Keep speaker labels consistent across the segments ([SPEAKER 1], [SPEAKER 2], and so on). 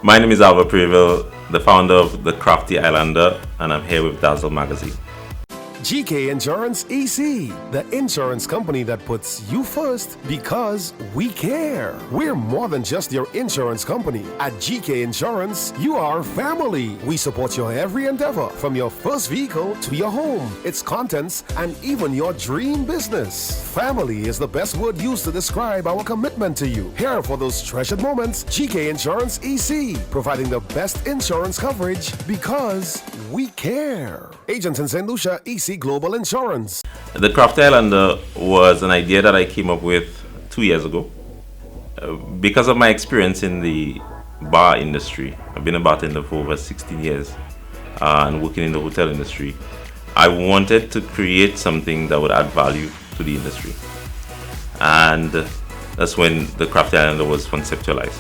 [SPEAKER 1] My name is Alva Preville, the founder of the Crafty Islander, and I'm here with Dazzle magazine.
[SPEAKER 2] GK Insurance EC, the insurance company that puts you first because we care. We're more than just your insurance company. At GK Insurance, you are family. We support your every endeavor, from your first vehicle to your home, its contents, and even your dream business. Family is the best word used to describe our commitment to you. Here for those treasured moments, GK Insurance EC, providing the best insurance coverage because we care. Agents in St. Lucia, EC Global Insurance.
[SPEAKER 1] The Crafty Islander was an idea that I came up with 2 years ago. Because of my experience in the bar industry, I've been a bartender for over 16 years and working in the hotel industry. I wanted to create something that would add value to the industry. And that's when the Crafty Islander was conceptualized.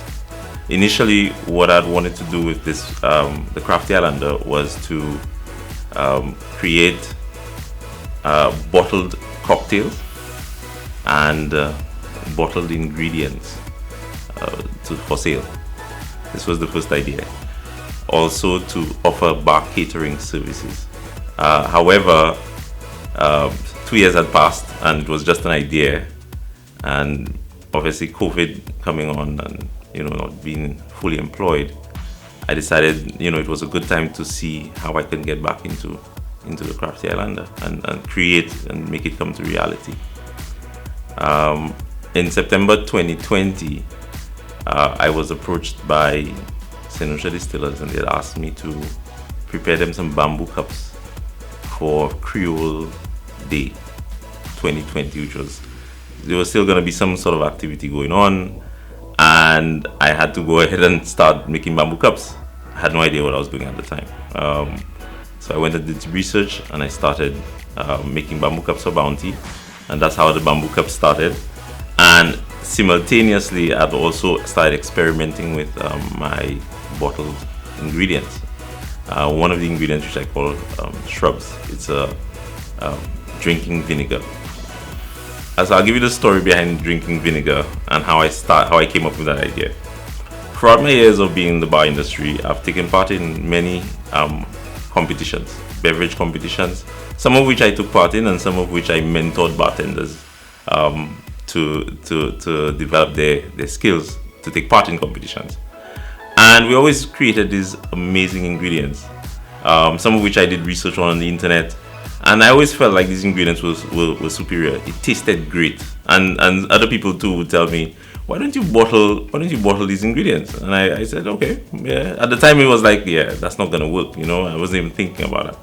[SPEAKER 1] Initially, what I'd wanted to do with this, the Crafty Islander, was to create bottled cocktails and bottled ingredients for sale. This was the first idea. Also to offer bar catering services. However, 2 years had passed and it was just an idea, and obviously COVID coming on and not being fully employed, I decided it was a good time to see how I can get back into the Crafty Islander and create and make it come to reality. In September 2020, I was approached by St. Lucia distillers, and they had asked me to prepare them some bamboo cups for Creole Day 2020, which was, there was still going to be some sort of activity going on, and I had to go ahead and start making bamboo cups. I had no idea what I was doing at the time. So I went and did research, and I started making bamboo cups for Bounty, and that's how the bamboo cups started. And simultaneously, I've also started experimenting with my bottled ingredients. One of the ingredients, which I call shrubs, it's a drinking vinegar. So I'll give you the story behind drinking vinegar and how I came up with that idea. Throughout my years of being in the bar industry, I've taken part in many competitions, beverage competitions, some of which I took part in and some of which I mentored bartenders to develop their skills to take part in competitions. And we always created these amazing ingredients, some of which I did research on the internet. And I always felt like these ingredients were superior. It tasted great, and other people too would tell me, why don't you bottle these ingredients? And I said, okay, yeah. At the time it was like, yeah, that's not gonna work. I wasn't even thinking about it.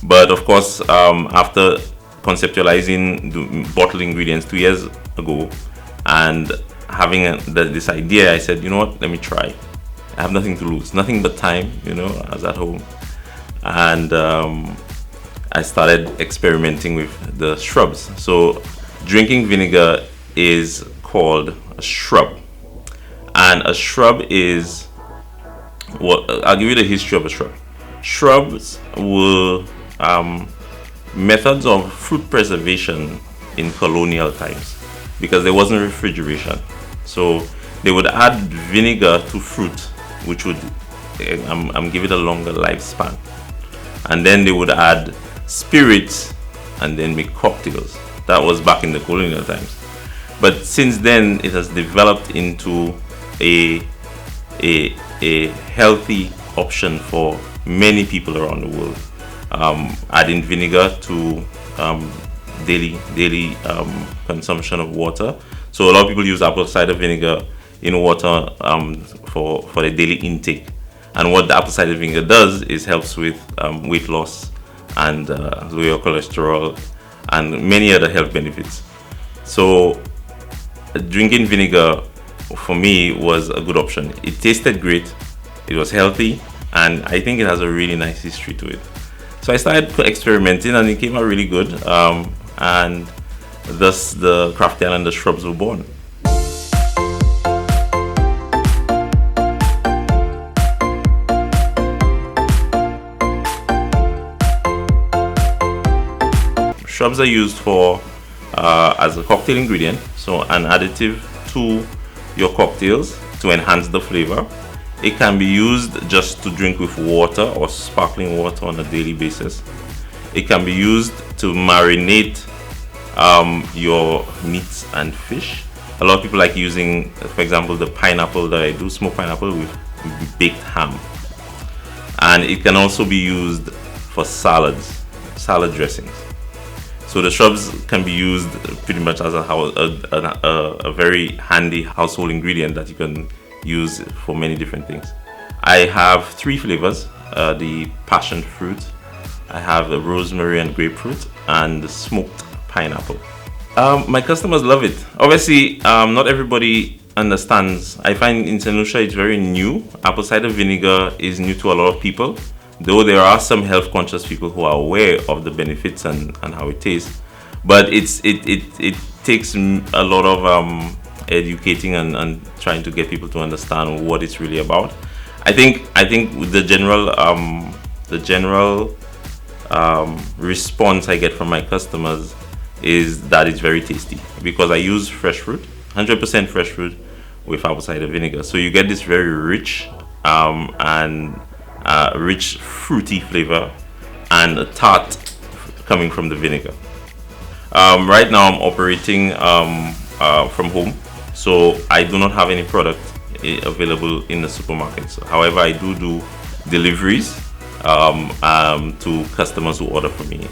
[SPEAKER 1] But of course, after conceptualizing the bottled ingredients 2 years ago and having this idea, I said, you know what? Let me try. I have nothing to lose, nothing but time. I was at home, and I started experimenting with the shrubs. So drinking vinegar is called a shrub, and a shrub is I'll give you the history of a shrub. Shrubs were methods of fruit preservation in colonial times because there wasn't refrigeration. So they would add vinegar to fruit, which would give it a longer lifespan, and then they would add spirits and then make cocktails. That was back in the colonial times. But since then, it has developed into a healthy option for many people around the world. Adding vinegar to daily consumption of water. So a lot of people use apple cider vinegar in water for their daily intake. And what the apple cider vinegar does is helps with weight loss and lower cholesterol and many other health benefits. So drinking vinegar for me was a good option. It tasted great, it was healthy, and I think it has a really nice history to it. So I started experimenting, and it came out really good, and thus the Crafty Islander shrubs were born. Shrubs are used for as a cocktail ingredient, so an additive to your cocktails to enhance the flavor. It can be used just to drink with water or sparkling water on a daily basis. It can be used to marinate your meats and fish. A lot of people like using, for example, the pineapple that I do, smoked pineapple with baked ham. And it can also be used for salads, salad dressings. So the shrubs can be used pretty much as a very handy household ingredient that you can use for many different things. I have 3 flavors, the passion fruit, I have the rosemary and grapefruit, and the smoked pineapple. My customers love it. Obviously, not everybody understands. I find in St. Lucia it's very new. Apple cider vinegar is new to a lot of people, though there are some health conscious people who are aware of the benefits and how it tastes. But it takes a lot of educating and trying to get people to understand what it's really about. I think the general response I get from my customers is that it's very tasty because I use fresh fruit, 100% fresh fruit with apple cider vinegar. So you get this very rich and rich fruity flavor and a tart coming from the vinegar. Right now I'm operating from home, so I do not have any product available in the supermarkets. However, I do deliveries to customers who order from me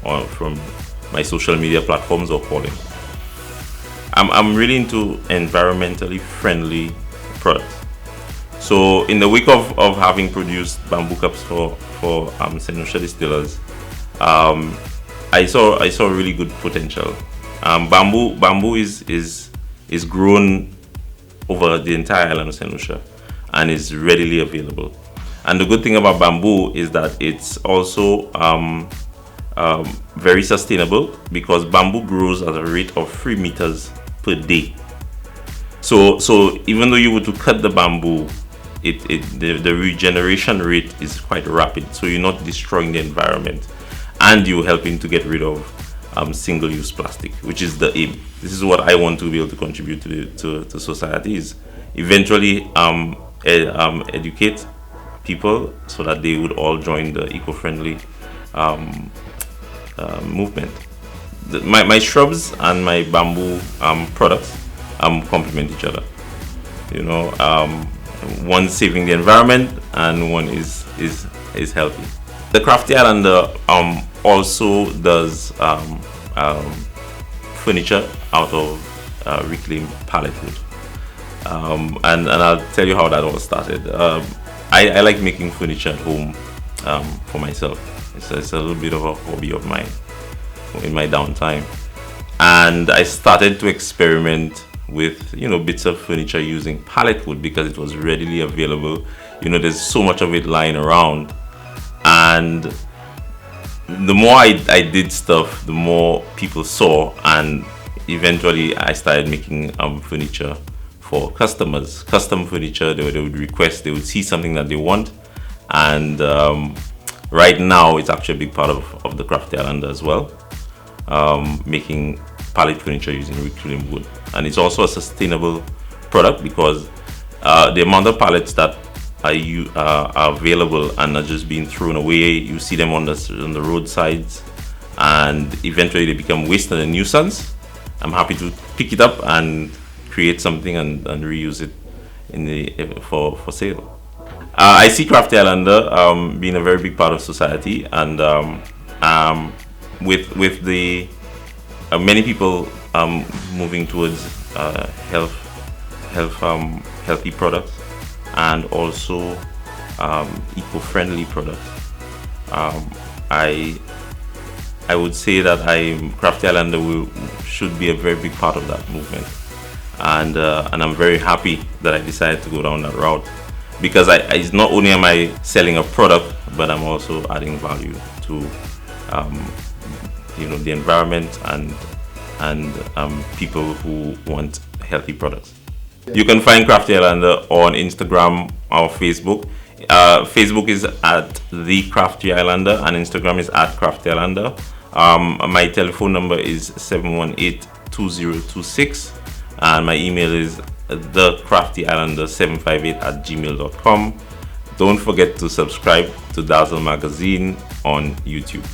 [SPEAKER 1] or from my social media platforms or calling. I'm really into environmentally friendly products. So in the week of having produced bamboo cups for St. Lucia distillers, I saw really good potential. Bamboo is grown over the entire island of St. Lucia and is readily available. And the good thing about bamboo is that it's also very sustainable because bamboo grows at a rate of 3 meters per day. So even though you were to cut the bamboo, the regeneration rate is quite rapid. So you're not destroying the environment, and you're helping to get rid of single-use plastic, which is the aim. This is what I want to be able to contribute to society, is eventually educate people so that they would all join the eco-friendly movement. My shrubs and my bamboo products complement each other. You know, one saving the environment and one is healthy. The Crafty Islander also does furniture out of reclaimed pallet wood, and I'll tell you how that all started. I like making furniture at home for myself. It's a little bit of a hobby of mine in my downtime, and I started to experiment with bits of furniture using pallet wood because it was readily available. There's so much of it lying around, and the more I did stuff, the more people saw, and eventually I started making furniture for customers. Custom furniture, they would request, they would see something that they want, and right now it's actually a big part of the Crafty Islander as well, making pallet furniture using reclaimed wood. And it's also a sustainable product because the amount of pallets that are available and are just being thrown away, you see them on the roadsides, and eventually they become waste and a nuisance. I'm happy to pick it up and create something and reuse it for sale. I see Crafty Islander being a very big part of society, and with the many people moving towards healthy products and also eco-friendly products. I would say that Crafty Islander should be a very big part of that movement, and I'm very happy that I decided to go down that route, because it's not only am I selling a product, but I'm also adding value to the environment and people who want healthy products. You can find Crafty Islander on Instagram or Facebook. Facebook is at The Crafty Islander and Instagram is at Crafty Islander. My telephone number is 718-2026. and my email is thecraftyislander758@gmail.com. Don't forget to subscribe to Dazzle Magazine on YouTube.